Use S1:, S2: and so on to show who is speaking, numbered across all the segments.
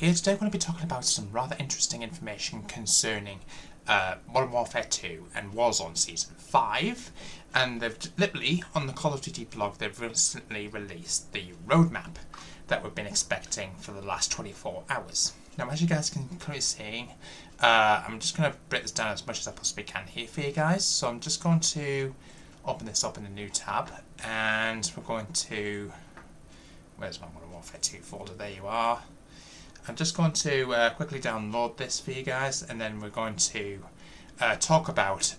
S1: here today we're going to be talking about some rather interesting information concerning Modern Warfare 2 and Warzone Season 5, and they've literally, on the Call of Duty blog, they've recently released the roadmap that we've been expecting for the last 24 hours. Now, as you guys can currently see, I'm just going to break this down as much as I possibly can here for you guys. So I'm just going to open this up in a new tab, and we're going to... Where's my Modern Warfare 2 folder? There you are. I'm just going to quickly download this for you guys, and then we're going to talk about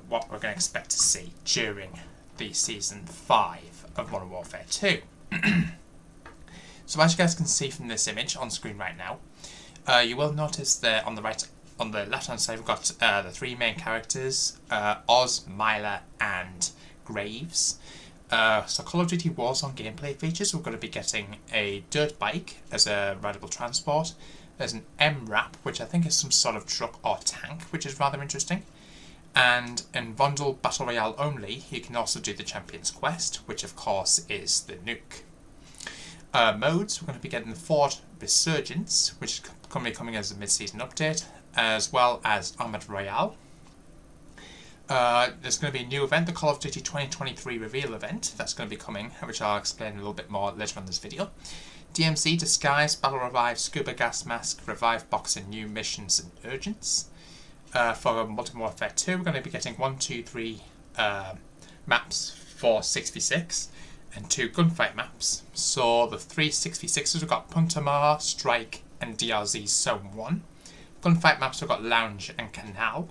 S1: what we're going to expect to see during the Season 5 of Modern Warfare 2. So as you guys can see from this image on screen right now, you will notice that on the left hand side we've got the three main characters, Oz, Mila and Graves. So Call of Duty Warzone gameplay features, we're going to be getting a dirt bike as a rideable transport. There's an MWIII, which I think is some sort of truck or tank, which is rather interesting. And in Vondel Battle Royale only, you can also do the Champion's Quest, which of course is the nuke. Modes, we're going to be getting the Fort Resurgence, which is going to be coming as a mid-season update, as well as Armored Royale. There's going to be a new event, the Call of Duty 2023 Reveal event, that's going to be coming, which I'll explain a little bit more later on this video. DMZ, Disguise, Battle Revive, Scuba Gas Mask, Revive Box and new missions and urgents. For Modern Warfare 2, we're going to be getting 1, 2, 3 maps for 6v6 and 2 gunfight maps. So the 3 6v6s, we've got Punta, Strike and DRZ Zone 1. Gunfight maps, we've got Lounge and Canal.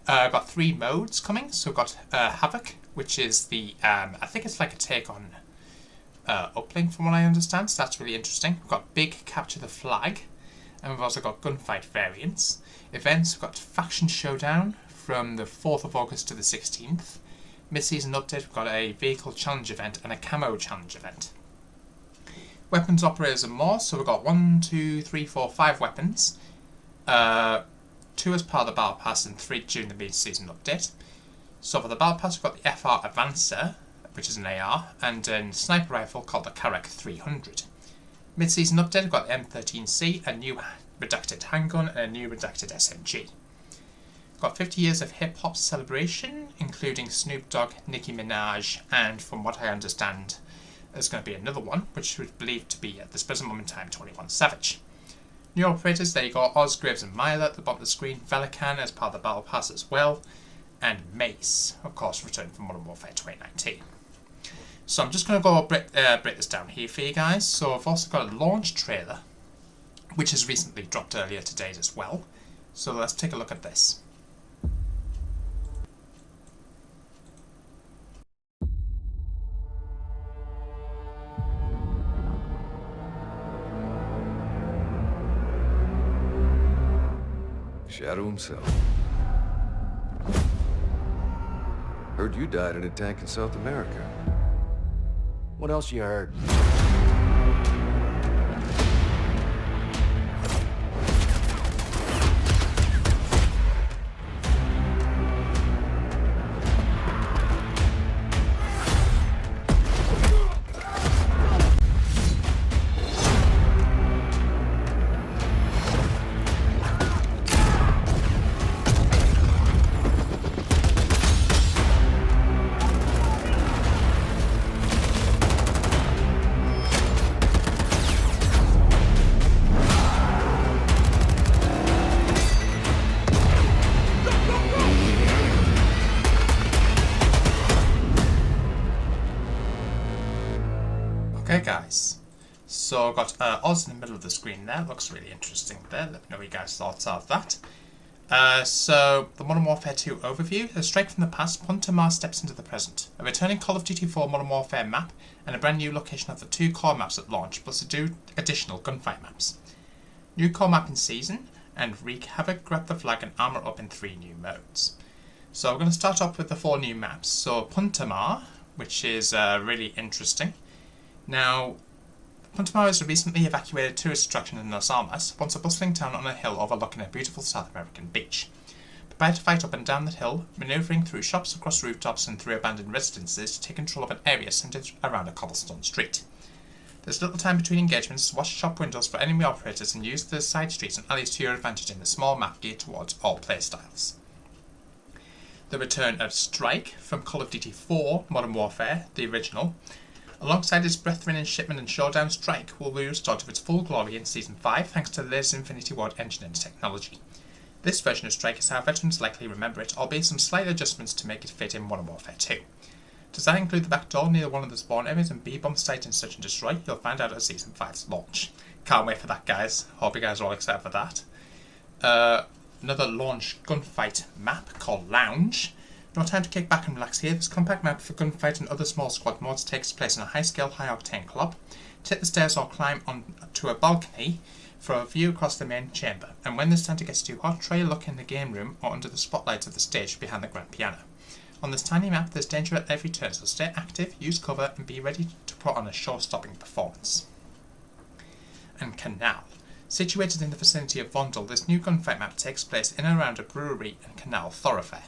S1: I've got 3 modes coming. So we've got Havoc, which is the, I think it's like a take on Uplink from what I understand, so that's really interesting. We've got Big Capture the Flag, and we've also got Gunfight variants. Events, we've got Faction Showdown from the 4th of August to the 16th. Mid-season update, we've got a Vehicle Challenge event and a Camo Challenge event. Weapons, Operators and more, so we've got 1, 2, 3, 4, 5 weapons. 2 as part of the Battle Pass and 3 during the mid-season update. So for the Battle Pass, we've got the FR Avancer, which is an AR, and a sniper rifle called the Karak 300. Mid-season update, we've got the M13C, a new redacted handgun, and a new redacted SMG. We've got 50 years of hip-hop celebration, including Snoop Dogg, Nicki Minaj, and from what I understand, there's going to be another one, which we believe to be, at this present moment in time, 21 Savage. New operators, there you go, Oz, Graves and Mila at the bottom of the screen, Velikan as part of the Battle Pass as well, and Mace, of course, returned from Modern Warfare 2019. So I'm just going to go break this down here for you guys. So I've also got a launch trailer, which has recently dropped earlier today as well. So let's take a look at this.
S2: Shadow himself. Heard you died in an attack in South America.
S3: What else you heard?
S1: Okay guys, so I've got Oz in the middle of the screen there, looks really interesting there, let me know what you guys' thoughts are of that. So, the Modern Warfare 2 overview, a strike from the past, Punta steps into the present. A returning Call of Duty 4 Modern Warfare map, and a brand new location of the 2 core maps at launch, plus the 2 additional gunfight maps. New core map in season, and wreak havoc, grab the flag and armour up in 3 new modes. So we're going to start off with the 4 new maps. So Punta, which is really interesting. Now, Punta has recently evacuated tourist attraction in Las Almas, once a bustling town on a hill overlooking a beautiful South American beach. Prepare to fight up and down the hill, manoeuvring through shops, across rooftops and through abandoned residences to take control of an area centred around a cobblestone street. There's little time between engagements to watch shop windows for enemy operators and use the side streets and alleys to your advantage in the small map geared towards all playstyles. The return of Strike from Call of Duty 4 Modern Warfare, the original, alongside its brethren in Shipment and Showdown, Strike will be restored to its full glory in Season 5 thanks to the latest Infinity Ward engine and technology. This version of Strike is how veterans likely remember it, albeit some slight adjustments to make it fit in Modern Warfare 2. Does that include the back door near one of the spawn areas and B-bomb sites in Search and Destroy? You'll find out at Season 5's launch. Can't wait for that, guys. Hope you guys are all excited for that. Another launch gunfight map called Lounge. No time to kick back and relax here. This compact map for gunfight and other small squad modes takes place in a high-scale, high-octane club. Take the stairs or climb onto a balcony for a view across the main chamber, and when the standard gets too hot, try a look in the game room or under the spotlights of the stage behind the grand piano. On this tiny map, there's danger at every turn, so stay active, use cover, and be ready to put on a show-stopping performance. And Canal. Situated in the vicinity of Vondel, this new gunfight map takes place in and around a brewery and canal thoroughfare.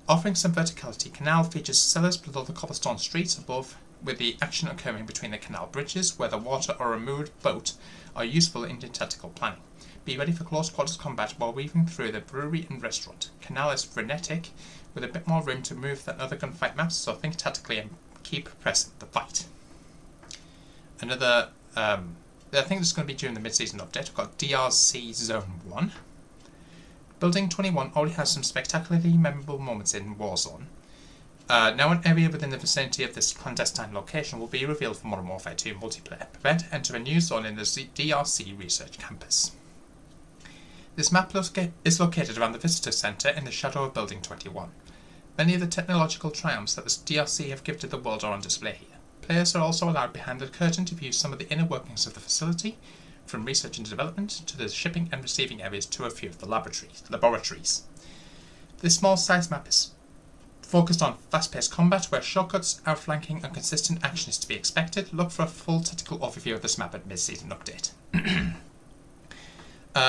S1: Offering some verticality, Canal features cellars below the cobblestone streets above, with the action occurring between the canal bridges, where the water or a moored boat are useful in tactical planning. Be ready for close quarters combat while weaving through the brewery and restaurant. Canal is frenetic, with a bit more room to move than other gunfight maps, so think tactically and keep pressing the fight. Another, I think this is going to be during the mid-season update. We've got DRC Zone 1. Building 21 already has some spectacularly memorable moments in Warzone. Now an area within the vicinity of this clandestine location will be revealed for Modern Warfare 2 multiplayer. Prepare to enter a new zone in the DRC Research Campus. This map is located around the Visitor Centre in the shadow of Building 21. Many of the technological triumphs that the DRC have gifted the world are on display here. Players are also allowed behind the curtain to view some of the inner workings of the facility, from research and development to the shipping and receiving areas to a few of the laboratories. This small size map is focused on fast-paced combat where shortcuts, outflanking and consistent action is to be expected. Look for a full tactical overview of this map at mid-season update.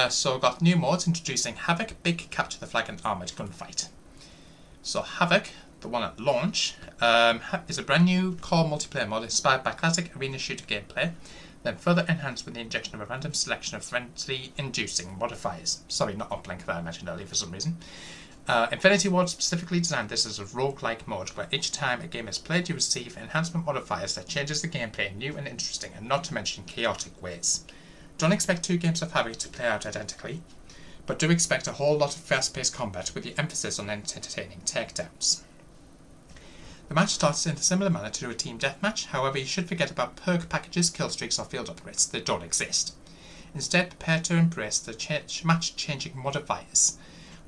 S1: So we've got new modes introducing Havoc, Big Capture the Flag and Armoured Gunfight. So Havoc, the one at launch, is a brand new core multiplayer mode inspired by classic arena shooter gameplay, then further enhanced with the injection of a random selection of frenzy-inducing modifiers. Sorry, not uplink that I mentioned earlier for some reason. Infinity Ward specifically designed this as a roguelike mode where each time a game is played you receive enhancement modifiers that changes the gameplay in new and interesting and not to mention chaotic ways. Don't expect two games of Havoc to play out identically, but do expect a whole lot of fast-paced combat with the emphasis on entertaining takedowns. The match starts in a similar manner to a team deathmatch, however you should forget about perk packages, kill streaks or field upgrades. They don't exist. Instead, prepare to embrace the match-changing modifiers.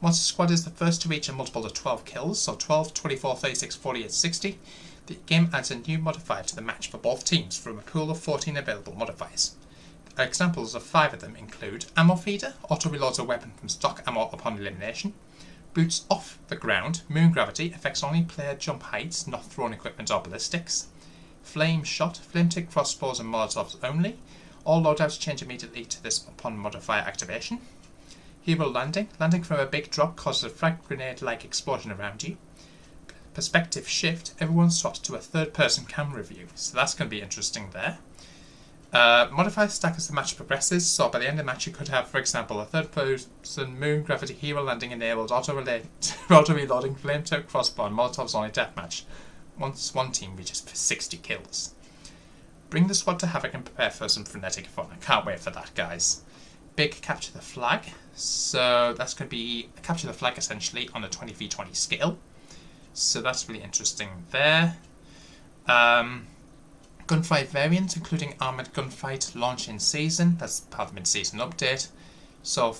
S1: Once a squad is the first to reach a multiple of 12 kills, so 12, 24, 36, 48, 60, the game adds a new modifier to the match for both teams from a pool of 14 available modifiers. Examples of 5 of them include Ammo Feeder, auto-reloads a weapon from stock ammo upon elimination, Boots off the ground, Moon Gravity affects only player jump heights, not thrown equipment or ballistics, Flame Shot, flame-tick crossbows and molotovs only, all loadouts change immediately to this upon modifier activation, Hero Landing, landing from a big drop causes a frag grenade-like explosion around you, Perspective Shift, everyone swaps to a third-person camera view, so that's going to be interesting there. Modifiers stack as the match progresses, so by the end of the match you could have, for example, a third-person Moon Gravity Hero Landing enabled auto-reloading flame-tick crossbow and molotovs only deathmatch once one team reaches 60 kills. Bring the squad to Havoc and prepare for some frenetic fun. I can't wait for that, guys. Big Capture the Flag, so that's going to be Capture the Flag essentially on a 20v20 scale, so that's really interesting there. Gunfight variants, including Armoured Gunfight, launch in season. That's part of the mid-season update. So,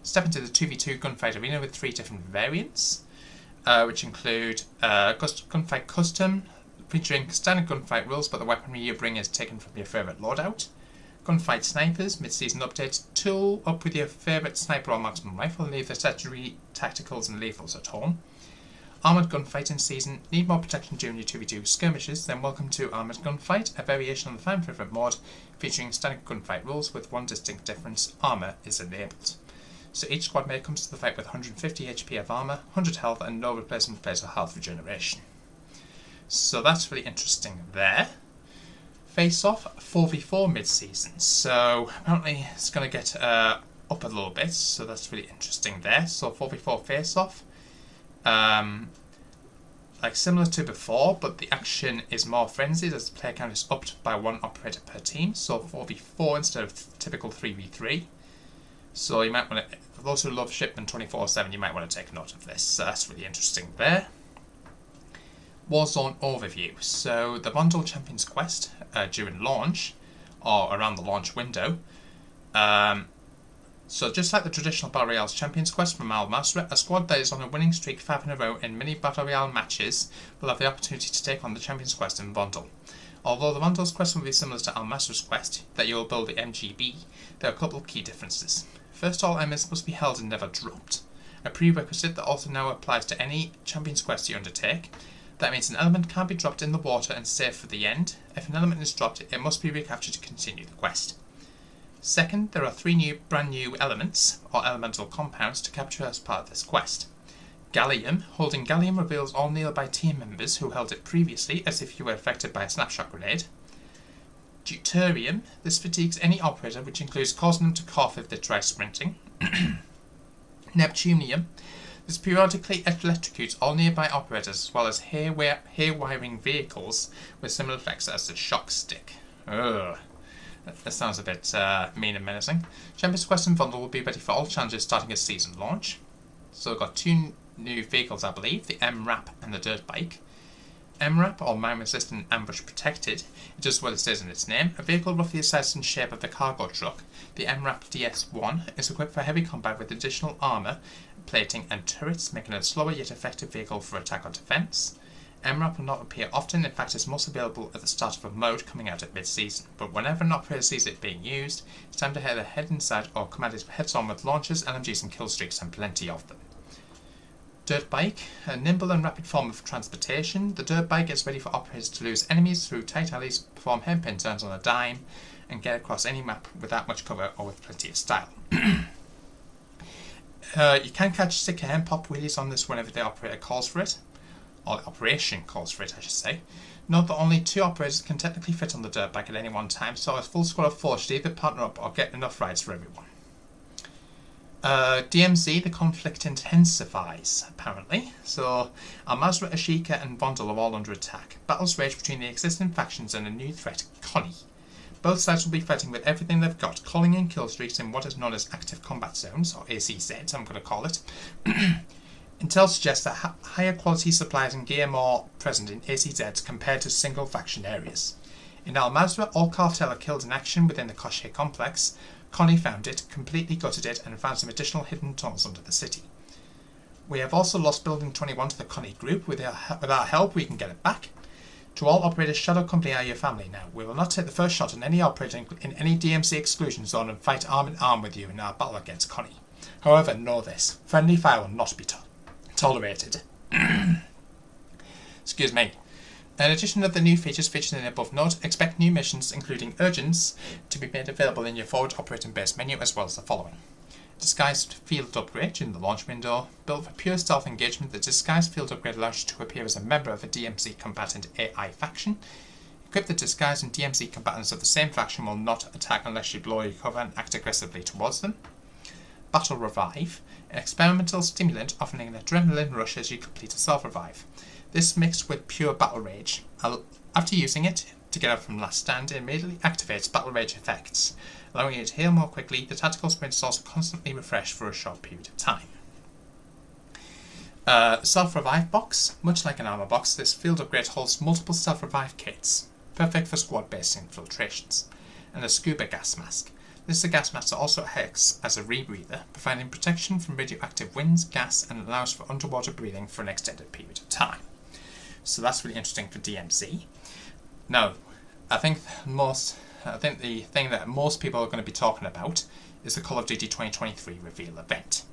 S1: step into the 2v2 Gunfight arena with 3 different variants, which include Gunfight Custom, featuring standard gunfight rules, but the weaponry you bring is taken from your favourite loadout. Gunfight Snipers, mid-season update. Tool up with your favourite sniper or marksman rifle, leave the statutory tacticals and lethals at home. Armoured Gunfight in season. Need more protection during your 2v2 skirmishes? Then welcome to Armoured Gunfight, a variation on the fan favourite mod, featuring standard gunfight rules with one distinct difference: armour is enabled. So each squad mate comes to the fight with 150 HP of armour, 100 health and no replacement phase or health regeneration. So that's really interesting there. Face Off 4v4 mid-season, so apparently it's going to get up a little bit, so that's really interesting there. So 4v4 Face Off, like similar to before, but the action is more frenzied as the player count is upped by 1 operator per team, so 4v4 instead of typical 3v3. So you might want to, for those who love Shipment 24/7, you might want to take note of this, so that's really interesting there. Warzone overview. So the Vondel Champions Quest during launch, or around the launch window. So just like the traditional Battle Royale's Champions Quest from MWIII, a squad that is on a winning streak 5 in a row in mini Battle Royale matches will have the opportunity to take on the Champions Quest in Vondel. Although the Vondel's quest will be similar to MWIII's quest, that you will build the MGB, there are a couple of key differences. First, all MS must be held and never dropped, a prerequisite that also now applies to any Champions Quest you undertake. That means an element can't be dropped in the water and saved for the end. If an element is dropped, it must be recaptured to continue the quest. Second, there are 3 brand new elements, or elemental compounds, to capture as part of this quest. Gallium. Holding Gallium reveals all nearby team members who held it previously, as if you were affected by a snapshot grenade. Deuterium. This fatigues any operator, which includes causing them to cough if they try sprinting. Neptunium. This periodically electrocutes all nearby operators, as well as hair-wiring vehicles with similar effects as the shock stick. Ugh. That sounds a bit mean and menacing. Champions Quest and Vondel will be ready for all challenges starting at season launch. So we've got 2 new vehicles, I believe, the MRAP and the Dirt Bike. MRAP, or Mine Resistant Ambush Protected, it does what it says in its name. A vehicle roughly the size and shape of the cargo truck, the MRAP DS-1 is equipped for heavy combat with additional armour, plating and turrets, making it a slower yet effective vehicle for attack or defence. MRAP will not appear often, in fact it's most available at the start of a mode coming out at mid-season, but whenever an operator sees it being used, it's time to either head inside or come at it heads on with launchers, LMGs and kill streaks, and plenty of them. Dirt Bike, a nimble and rapid form of transportation. The Dirt Bike is ready for operators to lose enemies through tight alleys, perform hairpin turns on a dime, and get across any map without much cover or with plenty of style. You can catch stick and pop wheelies on this whenever the operator calls for it, or the operation calls for it, I should say. Note that only 2 operators can technically fit on the Dirt Bike at any one time, so a full squad of 4 should either partner up or get enough rides for everyone. DMZ, the conflict intensifies, apparently. So, MWIII, Ashika and Vondel are all under attack. Battles rage between the existing factions and a new threat, Konni. Both sides will be fighting with everything they've got, calling in kill streaks in what is known as active combat zones, or ACZs, I'm going to call it. Intel suggests that higher quality supplies and gear more present in ACZs compared to single faction areas. In MWIII, all cartel are killed in action within the Koshé complex. Konni found it, completely gutted it, and found some additional hidden tunnels under the city. We have also lost Building 21 to the Konni group. With our help, we can get it back. To all operators, Shadow Company are your family now. We will not take the first shot on any operator in any DMC exclusion zone and fight arm in arm with you in our battle against Konni. However, know this. Friendly fire will not be tolerated. Excuse me. In addition to the new features featured in the above note, expect new missions, including Urgence, to be made available in your forward operating base menu, as well as the following. Disguised Field Upgrade in the launch window. Built for pure stealth engagement, the Disguised Field Upgrade allows you to appear as a member of a DMC combatant AI faction. Equip the Disguised and DMC combatants of the same faction will not attack unless you blow your cover and act aggressively towards them. Battle Revive, an experimental stimulant offering an adrenaline rush as you complete a self-revive. This mixed with pure battle rage. After using it to get up from last stand, it immediately activates battle rage effects, allowing you to heal more quickly. The tactical sprint is also constantly refreshed for a short period of time. Self-revive box. Much like an armor box, this field upgrade holds multiple self-revive kits, perfect for squad-based infiltrations, and a scuba gas mask. This gas mask also acts as a rebreather, providing protection from radioactive winds, gas, and allows for underwater breathing for an extended period of time. So that's really interesting for DMC. Now, I think the thing that most people are going to be talking about is the Call of Duty 2023 reveal event.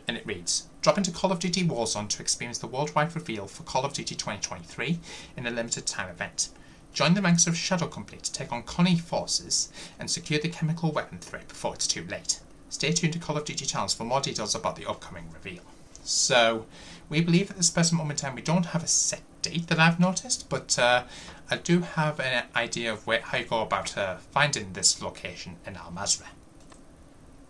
S1: And it reads, drop into Call of Duty Warzone to experience the worldwide reveal for Call of Duty 2023 in a limited time event. Join the ranks of Shadow Company to take on Konni forces and secure the chemical weapon threat before it's too late. Stay tuned to Call of Duty channels for more details about the upcoming reveal. So, we believe at this present moment in time we don't have a set date that I've noticed, but I do have an idea of how you go about finding this location in Al-Mazrah.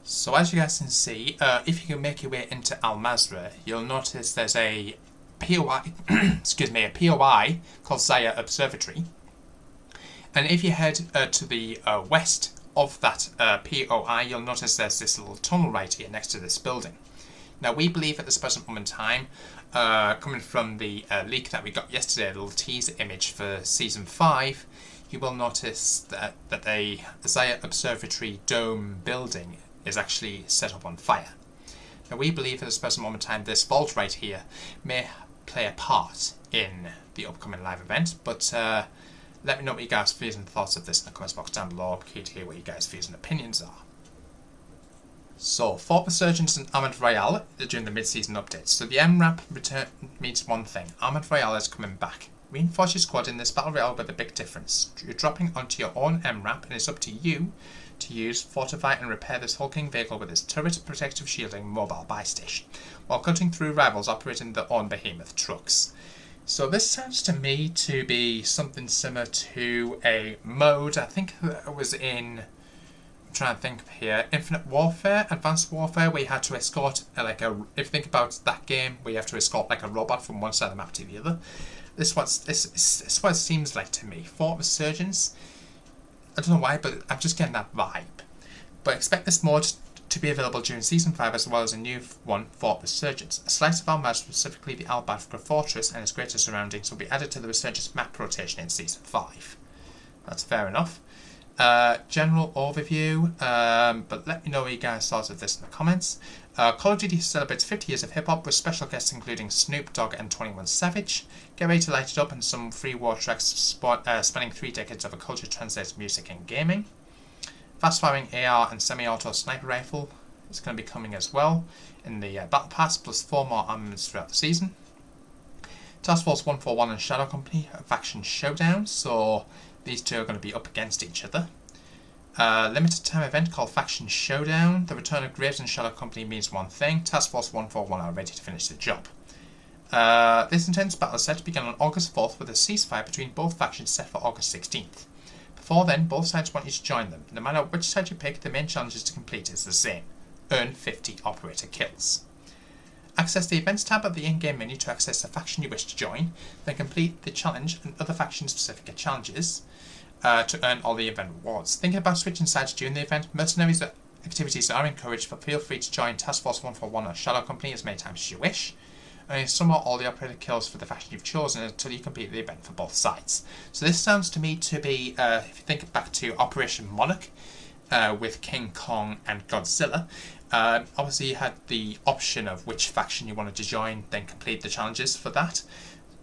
S1: So as you guys can see, if you can make your way into Al-Mazrah, you'll notice there's a POI, a POI called Zaya Observatory. And if you head to the west of that POI, you'll notice there's this little tunnel right here next to this building. Now we believe at this present moment in time, coming from the leak that we got yesterday, a little teaser image for Season 5, you will notice that the Zaya Observatory dome building is actually set up on fire. Now we believe at this present moment in time this vault right here may play a part in the upcoming live event, but let me know what you guys' feels and thoughts of this in the comments box down below. I'm keen to hear what you guys' feels and opinions are. So, for Resurgence and Armored Royale during the mid-season updates. So the MWIII return means one thing. Armored Royale is coming back. Reinforce your squad in this Battle Royale with a big difference. You're dropping onto your own MWIII and it's up to you to use, fortify and repair this hulking vehicle with its turret, protective shielding, mobile buy station, while cutting through rivals operating their own behemoth trucks. So this sounds to me to be something similar to a mode, I think it was in, I'm trying to think here, Infinite Warfare, Advanced Warfare, where you had to escort, if you think about that game, where you have to escort like a robot from one side of the map to the other. This is what it seems like to me. For Resurgence, I don't know why, but I'm just getting that vibe. But expect this mode to be available during Season 5 as well as a new one for Resurgence. A slice of Al-Mazrah, specifically the Al-Badfra Fortress and its greater surroundings, will be added to the Resurgence map rotation in Season 5. That's fair enough. General overview, but let me know what you guys thought of this in the comments. Call of Duty celebrates 50 years of hip-hop with special guests including Snoop Dogg and 21 Savage. Get ready to light it up and some free war tracks spanning 3 decades of a culture translates music and gaming. Fast-firing AR and semi-auto sniper rifle is going to be coming as well in the Battle Pass, plus 4 more armaments throughout the season. Task Force 141 and Shadow Company, a faction showdown, so these two are going to be up against each other. Limited time event called Faction Showdown. The return of Graves and Shadow Company means one thing: Task Force 141 are ready to finish the job. This intense battle is set to begin on August 4th with a ceasefire between both factions set for August 16th. Before then, both sides want you to join them. No matter which side you pick, the main challenge to complete is the same: earn 50 operator kills. Access the Events tab of the in-game menu to access the faction you wish to join, then complete the challenge and other faction-specific challenges to earn all the event rewards. Thinking about switching sides during the event, mercenaries activities are encouraged, but feel free to join Task Force 141 or Shadow Company as many times as you wish. Earning some or all the operator kills for the faction you've chosen until you complete the event for both sides. So this sounds to me to be, if you think back to Operation Monarch with King Kong and Godzilla, obviously you had the option of which faction you wanted to join, then complete the challenges for that.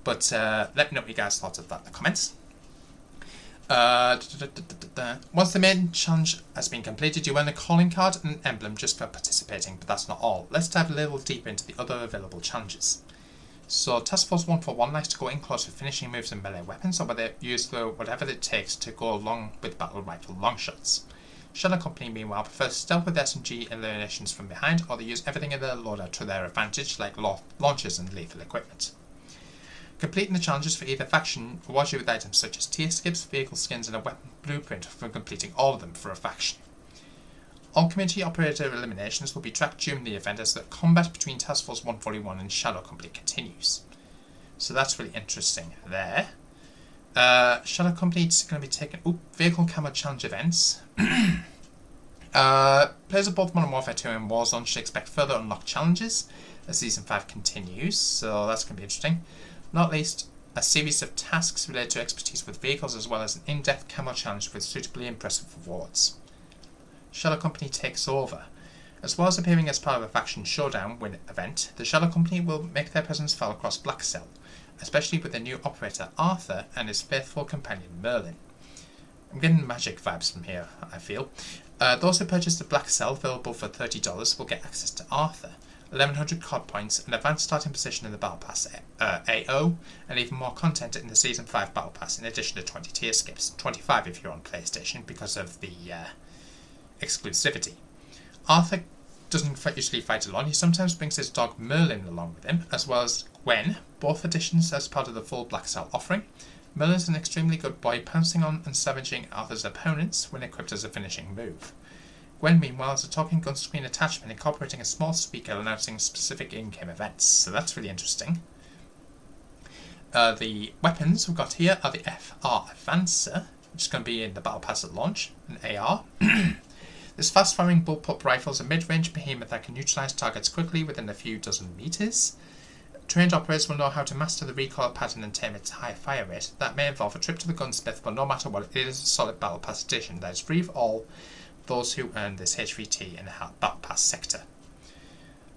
S1: But let me know what you guys thought of that in the comments. Once the main challenge has been completed, you earn a calling card and an emblem just for participating, but that's not all. Let's dive a little deeper into the other available challenges. So Task Force 141 likes to go in close with finishing moves and melee weapons, or whether use whatever it takes to go along with battle rifle long shots. Shadow Company, meanwhile, prefers stealth with SMG eliminations from behind, or they use everything in their loadout to their advantage, like launchers and lethal equipment. Completing the challenges for either faction rewards you with items such as tier skips, vehicle skins, and a weapon blueprint for completing all of them for a faction. All community operator eliminations will be tracked during the event as the combat between Task Force 141 and Shadow Company continues. So that's really interesting there. Shadow Company is going to be taking vehicle camo challenge events. Players of both Modern Warfare 2 and Warzone should expect further unlocked challenges as Season 5 continues, so that's going to be interesting. Not least, a series of tasks related to expertise with vehicles, as well as an in-depth camo challenge with suitably impressive rewards. Shadow Company takes over. As well as appearing as part of a faction showdown event, the Shadow Company will make their presence felt across BlackCell, especially with their new operator Arthur and his faithful companion Merlin. I'm getting magic vibes from here, I feel. Those who purchase the BlackCell, available for $30, will get access to Arthur, 1100 COD points, an advanced starting position in the Battle Pass AO, and even more content in the Season 5 Battle Pass in addition to 20 tier skips, 25 if you're on PlayStation because of the exclusivity. Arthur doesn't usually fight alone. He sometimes brings his dog Merlin along with him, as well as Gwen, both additions as part of the full BlackCell offering. Merlin is an extremely good boy, pouncing on and savaging Arthur's opponents when equipped as a finishing move. Gwen, meanwhile, is a talking gun screen attachment incorporating a small speaker announcing specific in-game events, so that's really interesting. The weapons we've got here are the FR Advancer, which is going to be in the Battle Pass at launch, an AR. This fast-firing bullpup rifle is a mid-range behemoth that can neutralise targets quickly within a few dozen metres. Trained operators will know how to master the recoil pattern and tame its high fire rate. That may involve a trip to the gunsmith, but no matter what, it is a solid Battle Pass edition that is free for all those who earn this HVT in the Battle Pass sector.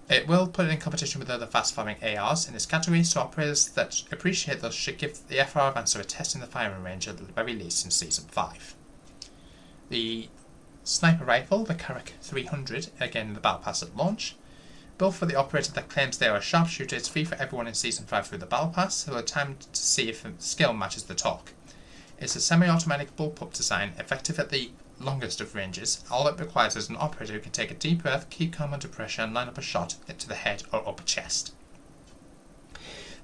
S1: It will put it in competition with other fast-firing ARs in its category, so operators that appreciate those should give the FR Advancer a test in the firing range at the very least in Season 5. The sniper rifle, the Carrack 300, again in the Battle Pass at launch. Built for the operator that claims they are a sharpshooter, it's free for everyone in Season 5 through the Battle Pass, so a time to see if the skill matches the talk. It's a semi-automatic bullpup design, effective at the longest of ranges. All it requires is an operator who can take a deep breath, keep calm under pressure, and line up a shot into the head or upper chest.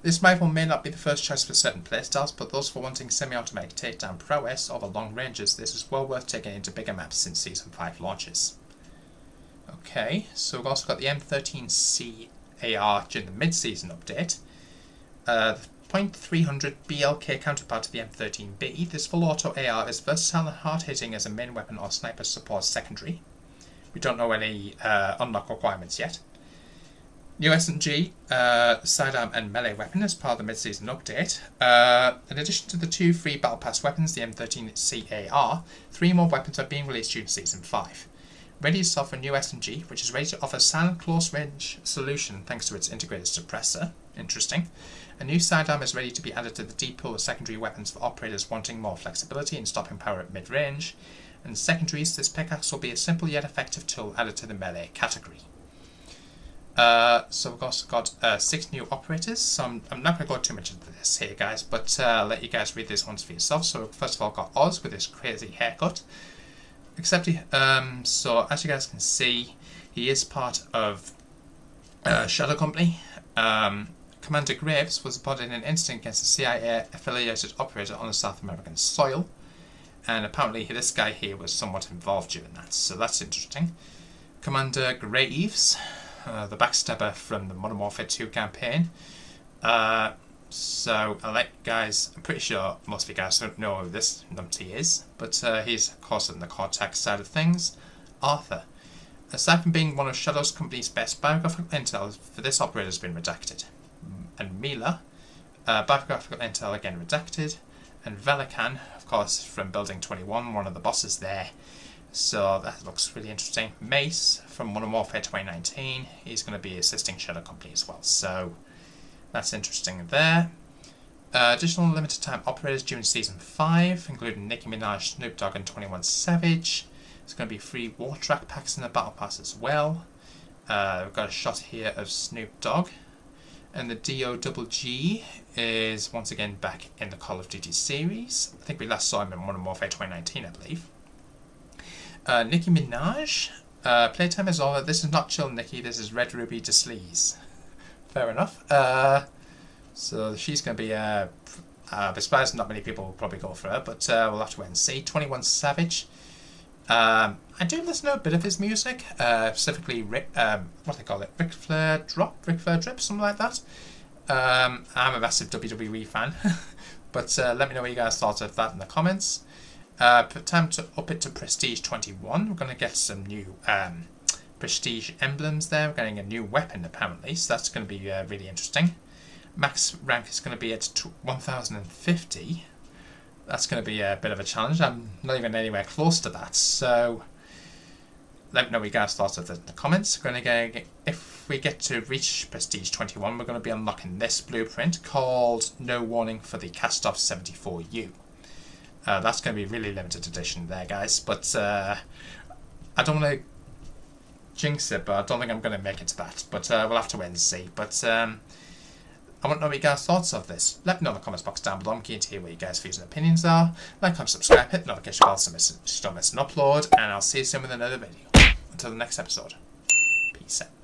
S1: This rifle may not be the first choice for certain playstyles, but those for wanting semi-automatic takedown prowess over long ranges, this is well worth taking into bigger maps since Season 5 launches. Okay, so we've also got the M13C AR during the mid-season update. The .300 BLK counterpart to the M13B, this full auto AR is versatile and hard-hitting as a main weapon or sniper support secondary. We don't know any unlock requirements yet. New SMG, sidearm and melee weapon as part of the mid-season update. In addition to the 2 free Battle Pass weapons, the M13C AR, 3 more weapons are being released during Season 5. Ready to offer a new SMG, which is ready to offer silent close-range solution thanks to its integrated suppressor. Interesting. A new sidearm is ready to be added to the deep pool of secondary weapons for operators wanting more flexibility in stopping power at mid-range. And secondaries, this pickaxe will be a simple yet effective tool added to the melee category. So we've also got 6 new operators, so I'm not going to go too much into this here, guys, but I'll let you guys read these ones for yourself. So first of all, got Oz with his crazy haircut. So as you guys can see, he is part of Shadow Company. Commander Graves was spotted in an incident against a CIA-affiliated operator on the South American soil, and apparently this guy here was somewhat involved during that, so that's interesting. Commander Graves, the backstabber from the Modern Warfare 2 campaign. So I'll let you guys, I'm pretty sure most of you guys don't know who this numpty is, but he's of course on the Cortex side of things. Arthur. Aside from being one of Shadow's company's best, biographical intel for this operator has been redacted. And Mila, biographical intel again redacted. And Velikan, of course, from Building 21, one of the bosses there. So that looks really interesting. Mace from Modern Warfare 2019, he's going to be assisting Shadow Company as well. So that's interesting there. Additional limited time operators during Season 5, including Nicki Minaj, Snoop Dogg and 21 Savage. There's going to be free war track packs in the Battle Pass as well. We've got a shot here of Snoop Dogg. And the DOGG is once again back in the Call of Duty series. I think we last saw him in Modern Warfare 2019, I believe. Nicki Minaj. Playtime is over. This is not Chill Nicki, this is Red Ruby to Sleaze. Fair enough. So she's going to be... I'm surprised not many people will probably go for her, but we'll have to wait and see. 21 Savage. I do listen to a bit of his music, specifically what do they call it? Ric Flair Drip, something like that. I'm a massive WWE fan, but let me know what you guys thought of that in the comments. Time to up it to Prestige 21. We're going to get some new Prestige emblems there. We're getting a new weapon apparently, so that's going to be really interesting. Max rank is going to be at 1050. That's going to be a bit of a challenge. I'm not even anywhere close to that, so let me know what you guys thought of it in the comments. We're going to get, if we get to reach Prestige 21, we're going to be unlocking this blueprint called No Warning for the Cast-Off 74U. That's going to be really limited edition there, guys, but I don't want to jinx it, but I don't think I'm going to make it to that, but we'll have to wait and see. But I want to know what you guys' thoughts of this. Let me know in the comments box down below. I'm keen to hear what you guys' views and opinions are. Like, comment, subscribe, hit the notification bell so you don't miss an upload, and I'll see you soon with another video. Until the next episode. Peace. Peace out.